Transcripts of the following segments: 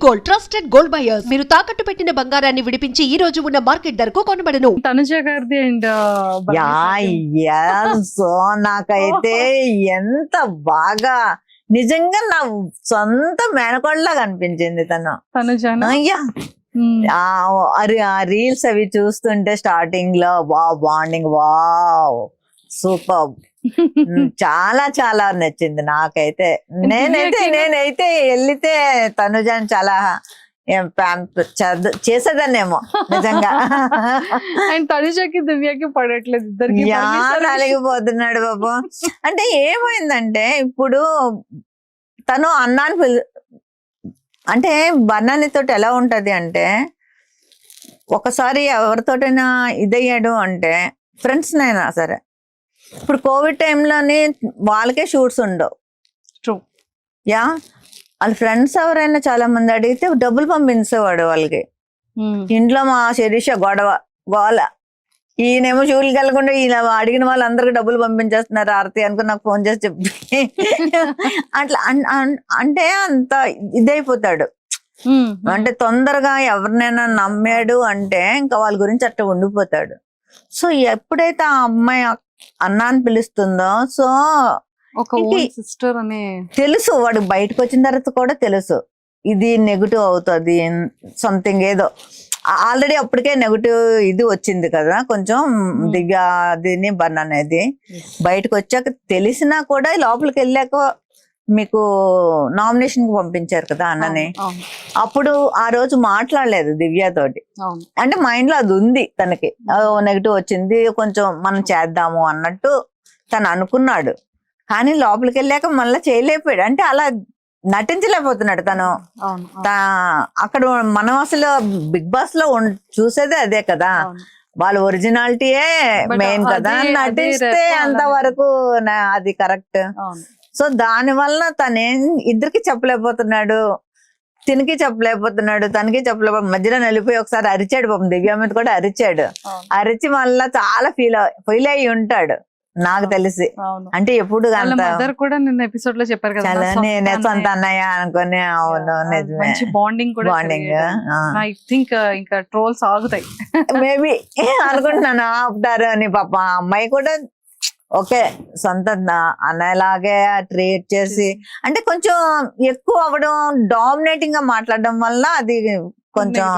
Gold trusted gold buyers మీరు తాకట్టు పెట్టిన బంగారాన్ని విడిపించి ఈ రోజు ఉన్న మార్కెట్ ధరకు కొనబడను. తనుజ గారిది అండ్ సో నాకైతే ఎంత బాగా నిజంగా నా సొంత మేనకోడలాగా అనిపించింది తను. తనుజ అయ్యా ఆ రీల్స్ అవి చూస్తుంటే స్టార్టింగ్ లో బాండింగ్ సూపర్ చాలా చాలా నచ్చింది నాకైతే. నేనైతే వెళ్తే తనుజాని చాలా చేసేదాన్నేమో నిజంగా. అండ్ తనుజకి దివ్యకి పడట్లేదు, ఇద్దరికి అలిగిపోతున్నాడు బాబు. అంటే ఏమైందంటే ఇప్పుడు తను అన్నాన్ని అంటే బన్నానితో ఎలా ఉంటది అంటే ఒకసారి ఎవరితోటైనా ఇదయ్యాడు అంటే ఫ్రెండ్స్ నైనా సరే, ఇప్పుడు కోవిడ్ టైంలోని వాళ్ళకే షూట్స్ ఉండవు. వాళ్ళ ఫ్రెండ్స్ ఎవరైనా చాలా మంది అడిగితే డబ్బులు పంపించేవాడు వాళ్ళకి. ఇంట్లో మా శిరీష గోల ఈయనేమో షూట్కి వెళ్ళకుండా ఈయన అడిగిన వాళ్ళందరికీ డబ్బులు పంపించేస్తున్నారు ఆరతి అనుకుని నాకు ఫోన్ చేసి చెప్పి అట్లా అంటే అంత ఇదైపోతాడు. అంటే తొందరగా ఎవరినైనా నమ్మాడు అంటే ఇంకా వాళ్ళ గురించి అట్లా ఉండిపోతాడు. సో ఎప్పుడైతే ఆ అమ్మాయి అన్నాన్ని పిలుస్తుందో సో సిస్టర్ అనే తెలుసు, వాడు బయటకు వచ్చిన తర్వాత కూడా తెలుసు ఇది నెగిటివ్ అవుతుంది సంథింగ్ ఏదో. ఆల్రెడీ అప్పటికే నెగిటివ్ ఇది వచ్చింది కదా కొంచెం దిగాదిని బన్ అనేది. బయటకు వచ్చాక తెలిసినా కూడా లోపలికి వెళ్ళాక మీకు నామినేషన్ కి పంపించారు కదా అన్నని. అప్పుడు ఆ రోజు మాట్లాడలేదు దివ్యతోటి. అంటే మైండ్ లో అది ఉంది తనకి, నెగిటివ్ వచ్చింది కొంచెం మనం చేద్దాము అన్నట్టు తను అనుకున్నాడు. కానీ లోపలికి వెళ్ళాక మళ్ళీ చేయలేకపోయాడు. అంటే అలా నటించలేకపోతున్నాడు తను. అక్కడ మనం అసలు బిగ్ బాస్ లో చూసేదే అదే కదా, వాళ్ళ ఒరిజినాలిటీయే మెయిన్ కదా. నటిస్తే అంతవరకు అది కరెక్ట్. సో దాని వల్ల తనేం ఇద్దరికి చెప్పలేకపోతున్నాడు, తినికి చెప్పలేకపోతున్నాడు, తనకి చెప్పలేకపోతే మధ్యలో నిలిపోయి ఒకసారి అరిచాడు పాపం. దివ్య మీద కూడా అరిచాడు. అరిచి మళ్ళా చాలా ఫీల్ అయ్యి ఉంటాడు నాకు తెలిసి. అంటే ఎప్పుడు కూడా నిన్న ఎపిసోడ్ లో చెప్పారు కదా నేనే సొంత అన్నయ్య అనుకుని. అవును నిజమే, బాండింగ్ ఐ థింక్ ఇంకా ట్రోల్స్ ఆగుతాయి మేబీ అనుకుంటున్నాను ఆపుతారు అని. పాప అమ్మాయి కూడా ఓకే సొంత అన్నలాగే ట్రీట్ చేసి అంటే కొంచెం ఎక్కువ అవ్వడం, డామినేటింగ్ గా మాట్లాడడం వల్ల అది కొంచెం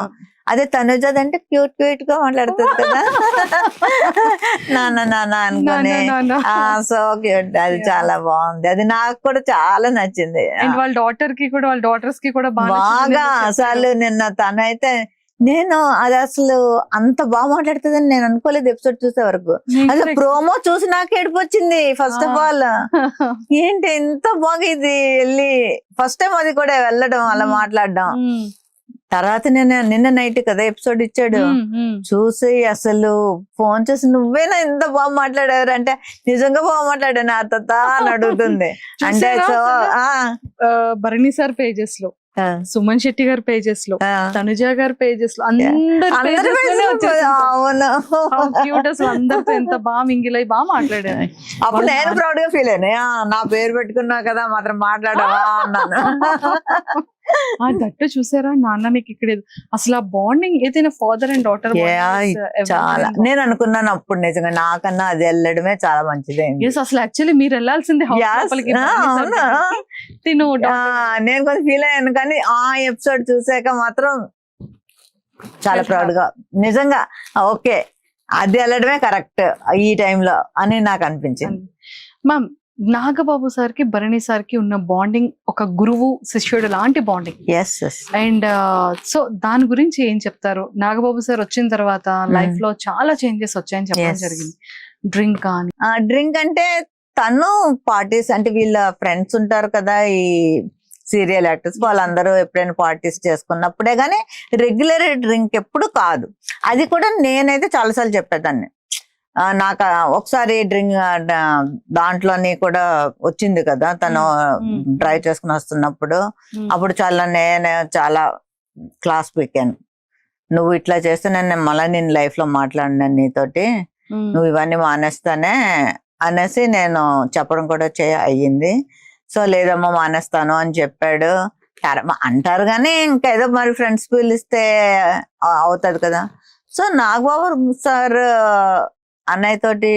అదే తనుజది అంటే క్యూట్ గా మాట్లాడుతుంది కదా నాన్న అనుకుని. సో క్యూట్, అది చాలా బాగుంది. అది నాకు కూడా చాలా నచ్చింది. వాళ్ళ డాటర్స్ కి కూడా బాగా అసలు నిన్న తనైతే నేను అది అసలు అంత బాగా మాట్లాడుతుందని నేను అనుకోలేదు ఎపిసోడ్ చూసే వరకు. అసలు ప్రోమో చూసి నాకు ఏడుపు వచ్చింది. ఫస్ట్ ఆఫ్ ఆల్ ఏంటి ఎంత బాగా ఇది వెళ్ళి ఫస్ట్ టైం అది కూడా వెళ్ళడం అలా మాట్లాడడం. తర్వాత నిన్న నైట్ కదా ఎపిసోడ్ ఇచ్చాడు, చూసి అసలు ఫోన్ చేసి నువ్వేనా ఎంత బాగా మాట్లాడారు అంటే నిజంగా బాగా మాట్లాడాను ఆ తాత అని అడుగుతుంది. అంటే సో భరణి సార్ పేజెస్ లో, సుమన్ శెట్టి గారి పేజెస్ లో, తనుజ గారి పేజెస్ లో అందరితో ఎంత బాగా మింగిలై బాగా మాట్లాడారు. అప్పుడు నేను ప్రౌడ్ గా ఫీల్ అయినా, నా పేరు పెట్టుకున్నా కదా మాత్రం మాట్లాడవా అన్నాను. దట్టు చూసారా నాన్న నీకు ఇక్కడ అసలు ఆ బాండింగ్ ఏదైనా ఫాదర్ అండ్ డాటర్ చాలా నేను అనుకున్నాను అప్పుడు. నిజంగా నాకన్నా అది వెళ్ళడమే చాలా మంచిది. అసలు యాక్చువల్లీ మీరు వెళ్ళాల్సిందే. నేను కొంచెం ఫీల్ అయ్యాను కానీ ఆ ఎపిసోడ్ చూసాక మాత్రం చాలా ప్రౌడ్ గా నిజంగా ఓకే అది వెళ్ళడమే కరెక్ట్ ఈ టైంలో అని నాకు అనిపించింది. మ్యామ్ నాగబాబు సార్ కి భరణి సార్ కి ఉన్న బాండింగ్ ఒక గురువు శిష్యుడు లాంటి బాండింగ్. అండ్ సో దాని గురించి ఏం చెప్తారు? నాగబాబు సార్ వచ్చిన తర్వాత లైఫ్ లో చాలా చేంజెస్ వచ్చాయని చెప్పడం జరిగింది. డ్రింక్ కానీ డ్రింక్ అంటే తను పార్టీస్ అంటే వీళ్ళ ఫ్రెండ్స్ ఉంటారు కదా ఈ సీరియల్ యాక్టర్స్, వాళ్ళందరూ ఎప్పుడైనా పార్టీస్ చేసుకున్నప్పుడే గానీ రెగ్యులర్ డ్రింక్ ఎప్పుడు కాదు. అది కూడా నేనైతే చాలాసార్లు చెప్పేదాన్ని. నాకు ఒకసారి డ్రింక్ దాంట్లోని కూడా వచ్చింది కదా తను డ్రైవ్ చేసుకుని వస్తున్నప్పుడు. అప్పుడు నేను చాలా క్లాస్ పీకాను, నువ్వు ఇట్లా చేస్తే నేను మళ్ళీ నేను లైఫ్ లో మాట్లాడినాను నీతోటి, నువ్వు ఇవన్నీ మానేస్తానే అనేసి నేను చెప్పడం కూడా అయ్యింది. సో లేదమ్మా మానేస్తాను అని చెప్పాడు. అంటారు కానీ ఇంకా ఏదో మరి ఫ్రెండ్స్ పిలిస్తే అవుతుంది కదా. సో నాగబాబు సార్ అన్నయ్య తోటి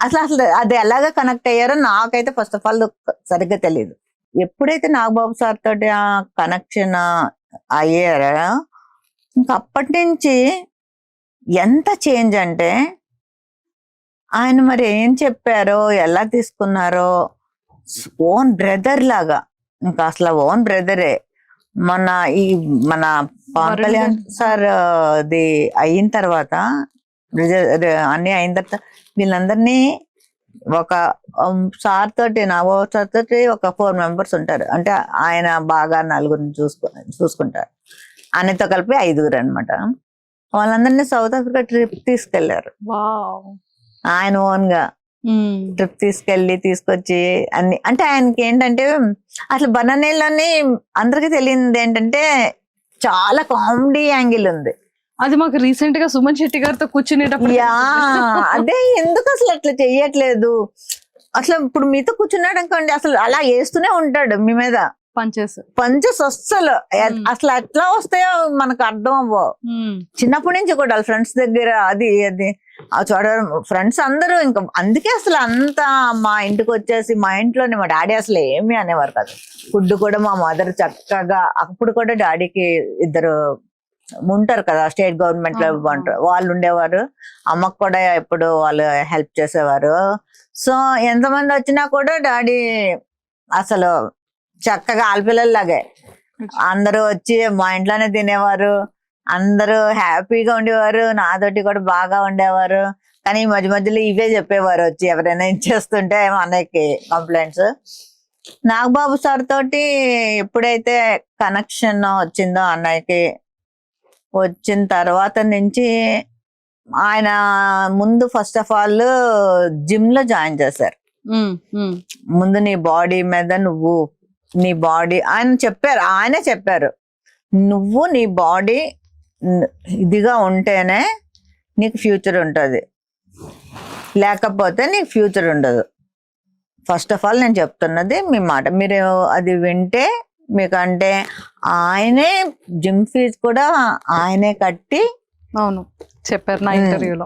అసలు అది ఎలాగ కనెక్ట్ అయ్యారో నాకైతే ఫస్ట్ ఆఫ్ ఆల్ సరిగ్గా తెలియదు. ఎప్పుడైతే నాగబాబు సార్ తోటి ఆ కనెక్షన్ అయ్యారో ఇంకా అప్పటి నుంచి ఎంత చేంజ్ అంటే ఆయన మరి ఏం చెప్పారో ఎలా తీసుకున్నారో ఓన్ బ్రదర్ లాగా, ఇంకా అసలు ఓన్ బ్రదరే. మన పవన్ కళ్యాణ్ సార్ అది అయిన తర్వాత అన్ని అయిన తర్వాత వీళ్ళందరినీ ఒక సార్ తోటి నాగబాబు సార్ తోటి ఒక 4 members ఉంటారు. అంటే ఆయన బాగా 4 చూసుకుంటారు. ఆయనతో కలిపి 5 అన్నమాట. వాళ్ళందరినీ సౌత్ ఆఫ్రికా ట్రిప్ తీసుకెళ్లారు. ఆయన ఓన్ గా ట్రిప్ తీసుకొచ్చి అన్ని. అంటే ఆయనకి ఏంటంటే అసలు బనానాలోని అందరికి తెలియదు ఏంటంటే చాలా కామెడీ యాంగిల్ ఉంది. అది మాకు రీసెంట్ గా సుమన్ శెట్టి గారితో కూర్చునేటప్పుడు అదే ఎందుకు అసలు అట్లా చెయ్యట్లేదు. అసలు ఇప్పుడు మీతో కూర్చున్నాడు అనుకోండి, అసలు అలా వేస్తూనే ఉంటాడు మీ మీద పంచెస్ అస్సలు ఎట్లా వస్తాయో మనకు అర్థం అవ్వవు. చిన్నప్పటి నుంచి కూడా వాళ్ళ ఫ్రెండ్స్ దగ్గర అది చూడడం, ఫ్రెండ్స్ అందరూ ఇంకా అందుకే అసలు అంతా మా ఇంటికి వచ్చేసి మా ఇంట్లోనే మా డాడీ అసలు ఏమీ అనేవారు కాదు. ఫుడ్ కూడా మా మదర్ చక్కగా, అప్పుడు కూడా డాడీకి 2 ఉంటారు కదా స్టేట్ గవర్నమెంట్ లో వాళ్ళు ఉండేవారు. అమ్మకు కూడా ఎప్పుడు వాళ్ళు హెల్ప్ చేసేవారు. సో ఎంతమంది వచ్చినా కూడా డాడీ అసలు చక్కగా ఆడపిల్లలాగే అందరూ వచ్చి మా ఇంట్లోనే తినేవారు. అందరూ హ్యాపీగా ఉండేవారు. నాతోటి కూడా బాగా ఉండేవారు. కానీ ఈ మధ్యలో ఇవే చెప్పేవారు వచ్చి ఎవరైనా ఇచ్చేస్తుంటే అన్నయ్యకి కంప్లైంట్స్. నాగబాబు సార్ తోటి ఎప్పుడైతే కనెక్షన్ వచ్చిందో అన్నయ్యకి, వచ్చిన తర్వాత నుంచి ఆయన ముందు ఫస్ట్ ఆఫ్ ఆల్ జిమ్ లో జాయిన్ చేశారు. ముందు నీ బాడీ మీద నీ బాడీ ఆయనే చెప్పారు నువ్వు నీ బాడీ ఇదిగా ఉంటేనే నీకు ఫ్యూచర్ ఉంటుంది, లేకపోతే నీకు ఫ్యూచర్ ఉండదు. ఫస్ట్ ఆఫ్ ఆల్ నేను చెప్తున్నది మీ మాట, మీరు అది వింటే మీకంటే ఆయనే జిమ్ ఫీజు కూడా ఆయనే కట్టి, అవును చెప్పారు నా ఇంటర్వ్యూలో,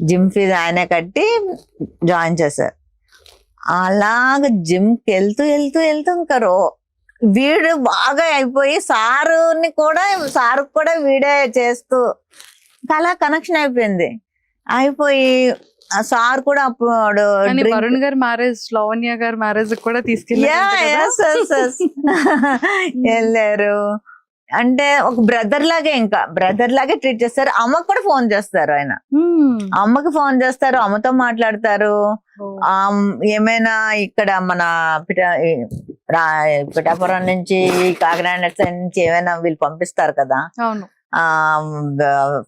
జిమ్ ఫీజు ఆయనే కట్టి జాయిన్ చేశారు. అలాగ జిమ్కి వెళ్తూ ఇంకా వీడు బాగా అయిపోయి సారు కూడా వీడే చేస్తూ అలా కనెక్షన్ అయిపోయి సార్ కూడా అప్పుడు వరుణ్ గారి మ్యారేజ్, లావణ్య గారి మ్యారేజ్ కూడా వెళ్ళారు. అంటే ఒక బ్రదర్ లాగే ట్రీట్ చేస్తారు. అమ్మకు కూడా ఫోన్ చేస్తారు ఆయన, అమ్మకి ఫోన్ చేస్తారు, అమ్మతో మాట్లాడతారు. ఏమైనా ఇక్కడ మన పిఠాపురం నుంచి కాకినాడ నుంచి ఏమైనా వీళ్ళు పంపిస్తారు కదా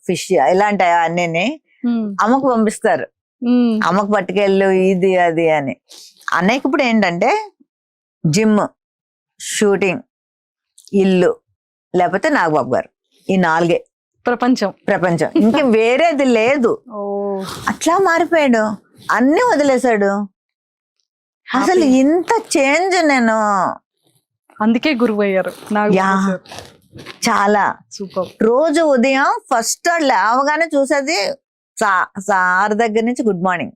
ఫిష్ ఇలాంటి అన్నీ అమ్మకు పంపిస్తారు. అమ్మకు పట్టుకెళ్ళు ఇది అది అని. అన్నయ్యకి ఇప్పుడు ఏంటంటే జిమ్, షూటింగ్, ఇల్లు, లేకపోతే నాగబాబు గారు, ఈ 4 ప్రపంచం ఇంకా వేరేది లేదు. అట్లా మారిపోయాడు, అన్ని వదిలేశాడు. అసలు ఇంత చేంజ్ నేను అందుకే గురువు అయ్యారు. చాలా సూపర్. రోజు ఉదయం ఫస్ట్ లేవగానే చూసేది సార్ దగ్గర నుంచి good morning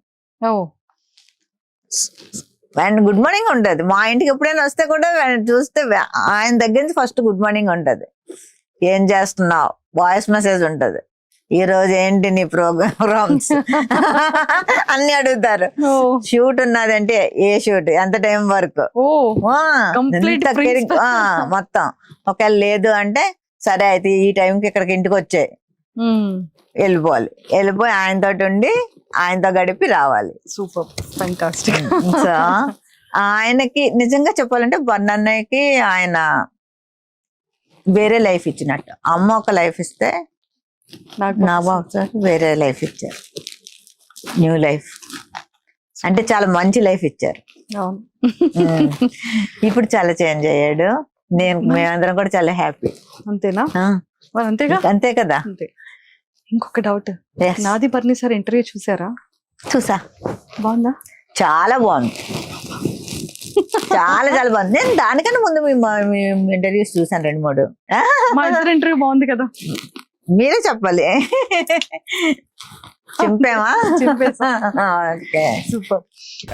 and good morning ఉంటది. మా ఇంటికి ఎప్పుడైనా వస్తే కూడా చూస్తే ఆయన దగ్గర నుంచి ఫస్ట్ గుడ్ మార్నింగ్ ఉంటది. ఏం చేస్తున్నావు, వాయిస్ మెసేజ్ ఉంటది. ఈ రోజు ఏంటి నీ ప్రోగ్రామ్స్ అన్ని అడుగుతారు. షూట్ ఉన్నదంటే ఏ షూట్, ఎంత టైం వరకు, మొత్తం. ఒకవేళ లేదు అంటే సరే అయితే ఈ టైంకి ఇక్కడికి ఇంటికి వచ్చాయి, వెళ్ళిపోయి ఆయనతో ఉండి ఆయనతో గడిపి రావాలి. Super, fantastic. సో ఆయనకి నిజంగా చెప్పాలంటే బన్నన్నయ్యకి ఆయన వేరే లైఫ్ ఇచ్చినట్టు. అమ్మ ఒక లైఫ్ ఇస్తే నాగబాబు సార్ వేరే లైఫ్ ఇచ్చారు, న్యూ లైఫ్. అంటే చాలా మంచి లైఫ్ ఇచ్చారు. ఇప్పుడు చాలా చేంజ్ అయ్యాడు. మేమందరం కూడా చాలా హ్యాపీ. అంతేనా? అంతే కదా. ఇంకొక డౌట్, నాది బర్ని సార్ ఇంటర్వ్యూ చూసారా? చూసా. బాగుందా? చాలా బాగుంది. చాలా చాలా బాగుంది. నేను దానికన్నా ముందు మీ ఇంటర్వ్యూస్ చూసాను 2-3. మా ఇద్దరు ఇంటర్వ్యూ బాగుంది కదా. మీరే చెప్పాలి. చింపేమా? Okay, super.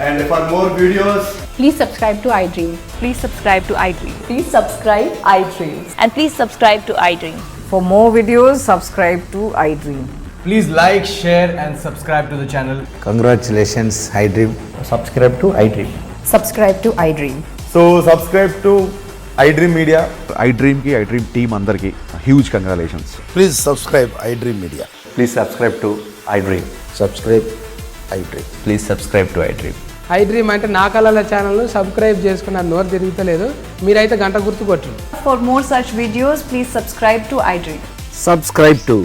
And for more videos, Please subscribe to iDream. Please subscribe to iDream. Please subscribe iDream. And please subscribe to iDream. For more videos, subscribe to iDream. please like, share, and subscribe to the channel. Congratulations, iDream. Subscribe to iDream. Subscribe to iDream. So subscribe to iDream Media. iDream ki iDream team andarki huge congratulations. Please subscribe iDream Media. Please subscribe to iDream. Subscribe iDream. Please subscribe to iDream. iDream అంటే నా కళల channel subscribe చేసుకున్న నోరు తిరుగుతలేదు, మీరైతే గంట గుర్తు కొట్టండి. For more such videos, please subscribe to iDream. Subscribe to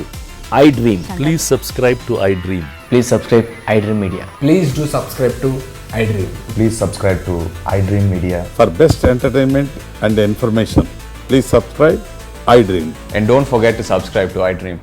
iDream. Please subscribe to iDream. Please subscribe iDream Media. Please do subscribe to iDream. Please subscribe to iDream Media. For best entertainment and information, please subscribe iDream. And don't forget to subscribe to iDream.